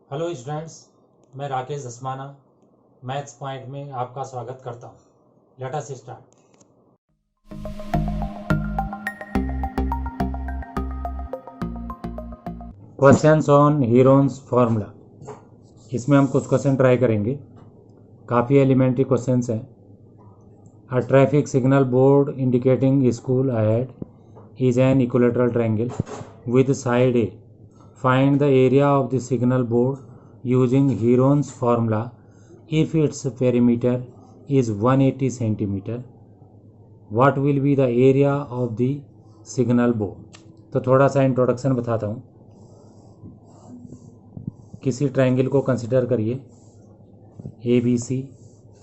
Hello students, मैं Rakesh Dhasmana maths point में आपका स्वागत करता हूँ। Let us start. Questions on Heron's formula. इसमें हम कुछ क्वेश्चन ट्राई करेंगे। काफ़ी एलिमेंट्री क्वेश्चंस हैं। A traffic signal board indicating school ahead is an equilateral triangle with side A. Find the area of the signal board using Heron's formula if its perimeter is 180 centimeter. What will be the area of the signal board? तो थोड़ा सा introduction बताता हूँ। किसी triangle को consider करिए ए B C,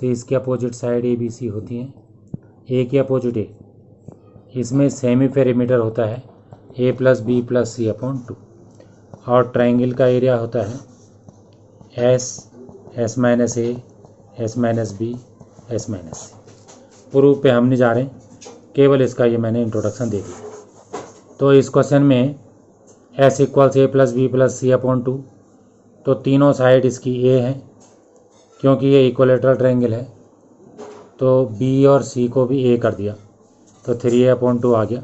तो इसके opposite side A B C होती हैं। ए के अपोजिट ए, इसमें सेमी पेरीमीटर होता है A plus B plus C upon 2, और ट्रायंगल का एरिया होता है S, S minus A, S minus B, S minus C. Proof पे हम नहीं जा रहे, केवल इसका ये मैंने इंट्रोडक्शन दे दिया। तो इस क्वेश्चन में S equals a plus B plus C upon 2, तो तीनों साइड इसकी ए है क्योंकि ये इक्विलेटरल ट्रायंगल है। तो बी और सी को भी ए कर दिया, तो 3a अपॉन 2 आ गया।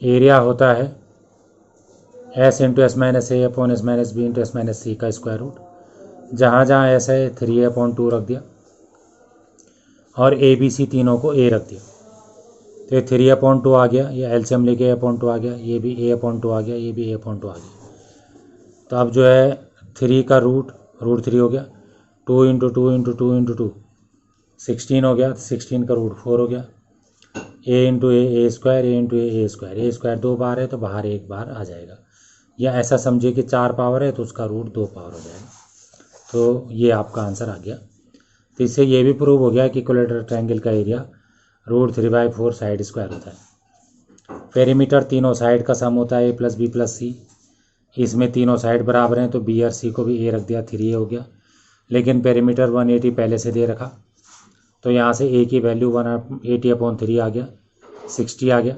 एरिया होता है S into S minus A upon S minus B into S minus C का स्क्वायर रूट। जहाँ जहाँ एस है 3a अपॉन 2 रख दिया, और ए बी सी तीनों को ए रख दिया, तो ये 3a अपॉन 2 आ गया। ये एलसीएम लेके a अपॉन 2 आ गया, ये भी a अपॉन 2 आ गया, ये भी a अपॉन 2 आ गया। तो अब जो है 3 का रूट 3 हो गया, 2 इंटू 2 इंटू 2 इंटू 2 16 हो गया, 16 का रूट 4 हो गया। a into A square, A into A square, A square 2 बार है तो बाहर 1 बार आ जाएगा। या ऐसा समझिए कि 4 पावर है तो उसका रूट 2 पावर हो जाएगा। तो ये आपका आंसर आ गया। तो इससे ये भी प्रूव हो गया कि इक्विलेटरल ट्रायंगल का एरिया √3/4 साइड स्क्वायर होता है। पेरीमीटर तीनों साइड का सम होता है ए प्लस बी प्लस सी। इसमें तीनों साइड बराबर हैं तो बी और सी को भी ए रख दिया, 3a हो गया। लेकिन पेरीमीटर 180 पहले से दे रखा, तो यहाँ से ए की वैल्यू 180 अपॉन 3 आ गया, 60 आ गया।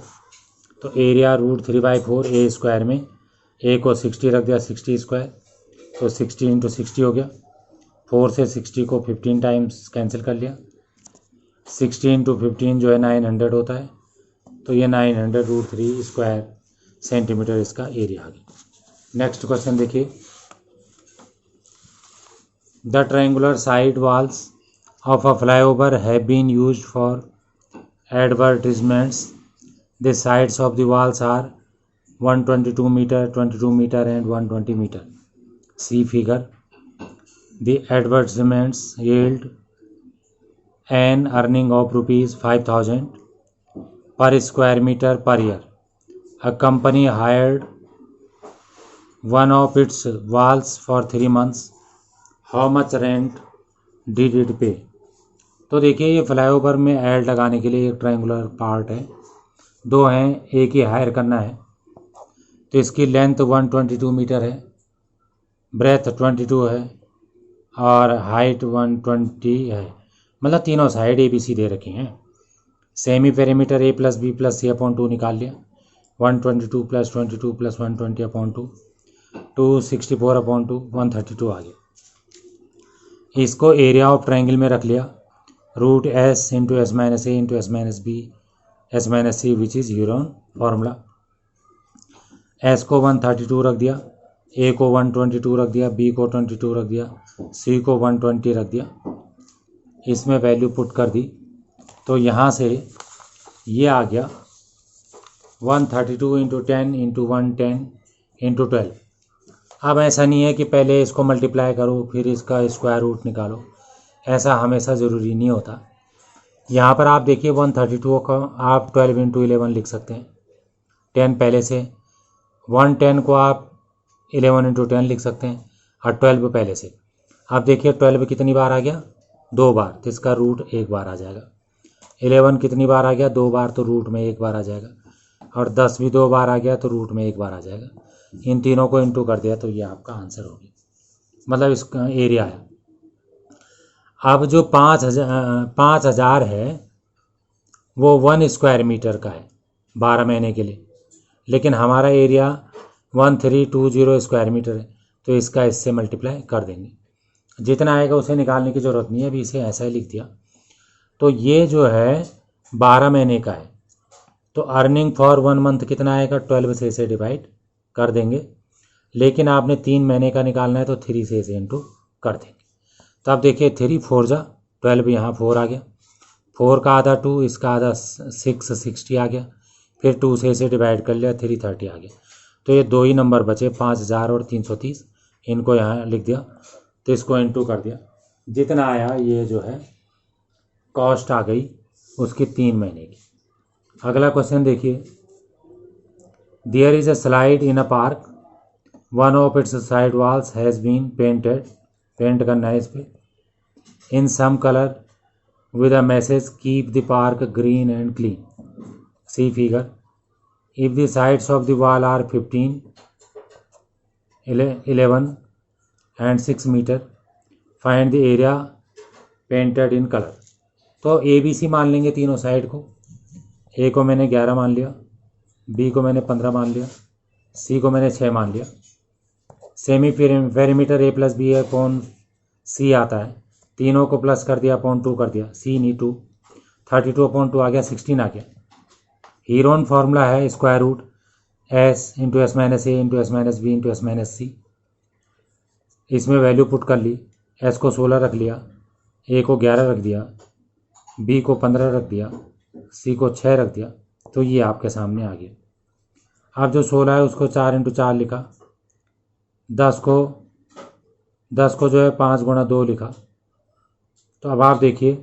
तो एरिया √3/4 ए स्क्वायर में ए को 60 रख दिया, 60 स्क्वायर, तो 60 इंटू 60 हो गया। 4 से 60 को 15 टाइम्स कैंसिल कर लिया। 60 इंटू 15 जो है 900 होता है, तो ये 900 √3 स्क्वायर सेंटीमीटर इसका एरिया आ गया। नेक्स्ट क्वेश्चन देखिए। The triangular side walls of a flyover have been used for advertisements. The sides of the walls are 122 meter, 22 meter and 120 meter. See figure. The advertisements yield an earning of ₹5,000 per square meter per year. A company hired one of its walls for 3 months. How much rent did it pay? तो देखिए, ये flyover में add लगाने के लिए एक triangular part है, 2 हैं, एक ही हायर करना है। तो इसकी लेंथ 122 मीटर है, ब्रेथ 22 है, और हाइट 120 है। मतलब तीनों साइड ए बी सी दे रखी हैं। Semi perimeter A plus B plus C upon 2 निकाल लिया, 122 प्लस 22 प्लस 120 अपॉन 2, 264 अपॉन 2, 132 आ गया। इसको एरिया ऑफ ट्रायंगल में रख लिया, root S into S minus A into S minus B S minus C which is Heron formula. S को 132 रख दिया, ए को 122 रख दिया, बी को 22 रख दिया, सी को 120 रख दिया। इसमें वैल्यू पुट कर दी, तो यहाँ से ये आ गया 132 इंटू 10 इंटू 110 इंटू 12। अब ऐसा नहीं है कि पहले इसको मल्टीप्लाई करो फिर इसका स्क्वायर रूट निकालो, ऐसा हमेशा ज़रूरी नहीं होता। यहाँ पर आप देखिए 132 का आप 12 इंटू 11 लिख सकते हैं, 10 पहले से। 110 को आप 11 इंटू 10 लिख सकते हैं, और 12 पहले से। आप देखिए 12 कितनी बार आ गया, 2 बार, तो इसका रूट 1 बार आ जाएगा। 11 कितनी बार आ गया, 2 बार, तो रूट में 1 बार आ जाएगा। और 10 भी 2 बार आ गया तो रूट में 1 बार आ जाएगा। इन तीनों को इंटू कर दिया तो ये आपका आंसर होगी, मतलब इसका एरिया है। अब जो 5000 है वो 1 स्क्वायर मीटर का है 12 महीने के लिए, लेकिन हमारा एरिया 1320 स्क्वायर मीटर है, तो इसका इससे मल्टीप्लाई कर देंगे, जितना आएगा उसे निकालने की ज़रूरत नहीं है, अभी इसे ऐसा ही लिख दिया। तो ये जो है 12 महीने का है, तो अर्निंग फॉर 1 मंथ कितना आएगा, 12 से इसे डिवाइड कर देंगे। लेकिन आपने 3 महीने का निकालना है तो 3 से इसे इंटू कर देंगे। तो आप देखिए 3 4 जा 12, यहाँ 4 आ गया, 4 का आधा 2, इसका आधा 6 60 आ गया, फिर 2 से इसे डिवाइड कर लिया, 3 30 आ गया। तो ये 2 ही नंबर बचे, 5000 और 330, इनको यहाँ लिख दिया, तो इसको इंटू कर दिया, जितना आया ये जो है कॉस्ट आ गई उसकी 3 महीने की। अगला क्वेश्चन देखिए, there is a slide in a park, one of its side walls has been painted, paint करना है इस पर, in some colour with a message keep the park green and clean. See figure. If the sides of the wall are 15, 11 and 6 meter, find the area painted in color. तो ए B सी मान लेंगे तीनों side को। ए को मैंने 11 मान लिया, B को मैंने 15 मान लिया, सी को मैंने 6 मान लिया। Semi perimeter A plus B upon सी आता है, तीनों को प्लस कर दिया, अपॉन 2 कर दिया, सी नहीं 2, 32 अपॉन 2 आ गया, 16 आ गया। हीरोन फार्मूला है square root S into S minus A into S minus B into S minus C. इसमें वैल्यू पुट कर ली, एस को 16 रख लिया, ए को 11 रख दिया, बी को 15 रख दिया, सी को 6 रख दिया, तो ये आपके सामने आ गया। अब जो 16 है उसको 4 इंटू 4 लिखा, 10 को जो है 5 गुणा 2 लिखा। तो अब आप देखिए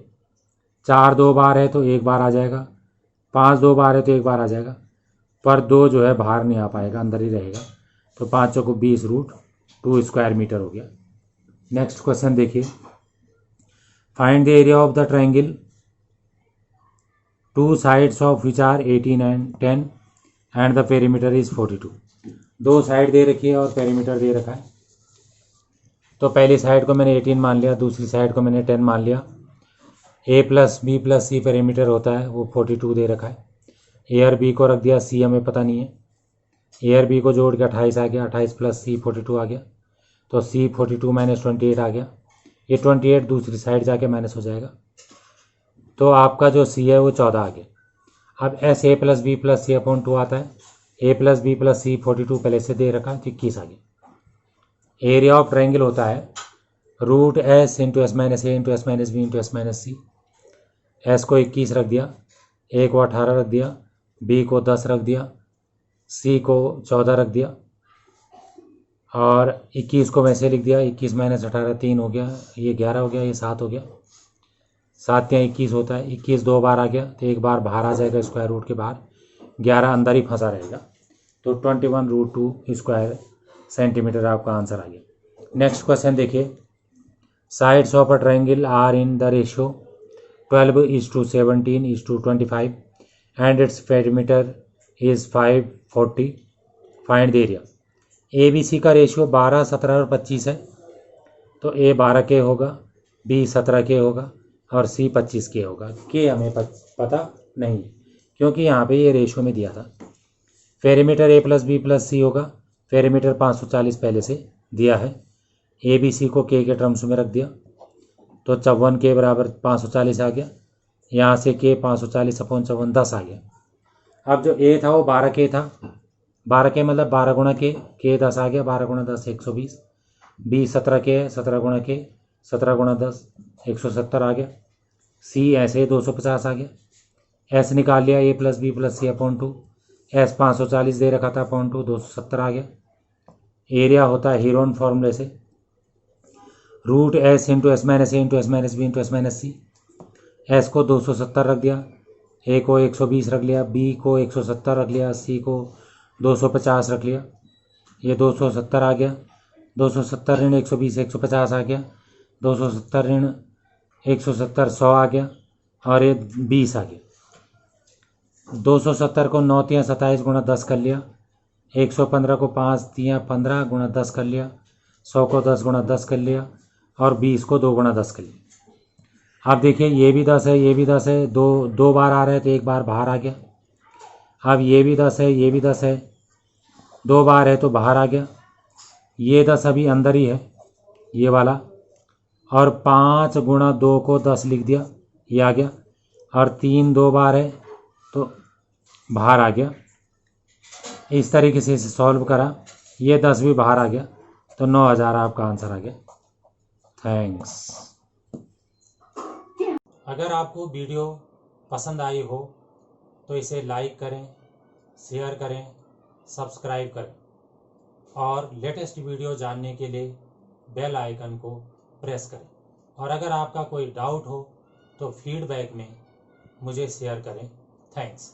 4 2 बार है तो 1 बार आ जाएगा, 5 2 बार है तो 1 बार आ जाएगा, पर 2 जो है बाहर नहीं आ पाएगा, अंदर ही रहेगा। तो 5 को 20 रूट 2 स्क्वायर मीटर हो गया। नेक्स्ट क्वेश्चन देखिए, find the area of the triangle, 2 sides of which are 18 and 10 and the perimeter is 42। 2 side दे रखी है और पेरीमीटर दे रखा है। तो पहली साइड को मैंने 18 मान लिया, दूसरी साइड को मैंने 10 मान लिया। ए प्लस बी प्लस सी पेरीमीटर होता है, वो 42 दे रखा है। ए और बी को रख दिया, सी हमें पता नहीं है। ए और बी को जोड़ के 28 आ गया, 28 प्लस सी 42 आ गया, तो सी 42 माइनस 28 आ गया। ये 28 दूसरी साइड जाके माइनस हो जाएगा, तो आपका जो सी है वो 14 आ गया। अब S A plus B plus C upon 2 आता है, A plus B plus C 42 पहले से दे रखा है, तो 21 आ गया। एरिया ऑफ ट्रायंगल होता है root S into S minus A into S minus B into S minus C. S को 21 रख दिया, ए को 18 रख दिया, बी को 10 रख दिया, सी को 14 रख दिया, और 21 को वैसे लिख दिया, 21 माइनस 18 3 हो गया, ये 11 हो गया, ये 7 हो गया, 7 या 21 होता है। 21 2 बार आ गया तो 1 बार बाहर आ जाएगा स्क्वायर रूट के बाहर, 11 अंदर ही फंसा रहेगा, तो 21 रूट 2 स्क्वायर सेंटीमीटर आपका आंसर आ गया। नेक्स्ट क्वेश्चन देखिए, sides of a triangle are in the ratio 12:17:25 and its perimeter is 540, find the area. A B C का रेशियो 12 17 और 25 है, तो ए 12 के होगा, बी 17 के होगा और सी 25 के होगा। के हमें पता नहीं है क्योंकि यहाँ पे ये रेशियो में दिया था। Perimeter A plus B plus सी होगा, पेरीमीटर 540 पहले से दिया है। ए बी सी को के टर्म्स में रख दिया, तो 54 के बराबर 540 आ गया, यहाँ से के 540 अपॉन 54 10 आ गया। अब जो ए था वो 12 के था, 12 के मतलब 12 गुणा के 10 आ गया, 12 गुणा 10 120। बी 17 के है, 17 गुणा के 17 गुणा 10 170 आ गया। सी ऐसे 250 आ गया। एस निकाल लिया, ए plus B plus C upon 2, S 540 दे रखा था अपॉन 2 270 आ गया। एरिया होता है हीरोन फॉर्मूले से root S into S minus A into S minus B into S minus C. S को 270 रख दिया, ए को 120 रख लिया, बी को 170 रख लिया, सी को 250 रख लिया, ये 270 आ गया। 270 ऋण 120 150 आ गया, 270 ऋण 170 100 आ गया, और ये 20 आ गया। 270 को 9 तियाँ 27 गुणा 10 कर लिया, 115 को 5 तियाँ 15 गुणा 10 कर लिया, 100 को 10 गुणा 10 कर लिया, और 20 को 2 गुणा 10 कर लिया। अब देखिए ये भी 10 है, ये भी 10 है, दो बार आ रहा है तो 1 बार बाहर आ गया। अब ये भी 10 है, ये भी 10 है, 2 बार है तो बाहर आ गया। ये 10 अभी अंदर ही है, ये वाला, और 5 गुणा 2 को 10 लिख दिया, ये आ गया, और 3 2 बार है तो बाहर आ गया। इस तरीके से इसे सॉल्व करा, ये 10 भी बाहर आ गया, तो 9000 आपका आंसर आ गया। थैंक्स। अगर आपको वीडियो पसंद आई हो तो इसे लाइक करें, शेयर करें, सब्सक्राइब करें, और लेटेस्ट वीडियो जानने के लिए बेल आइकन को प्रेस करें। और अगर आपका कोई डाउट हो तो फीडबैक में मुझे शेयर करें। थैंक्स।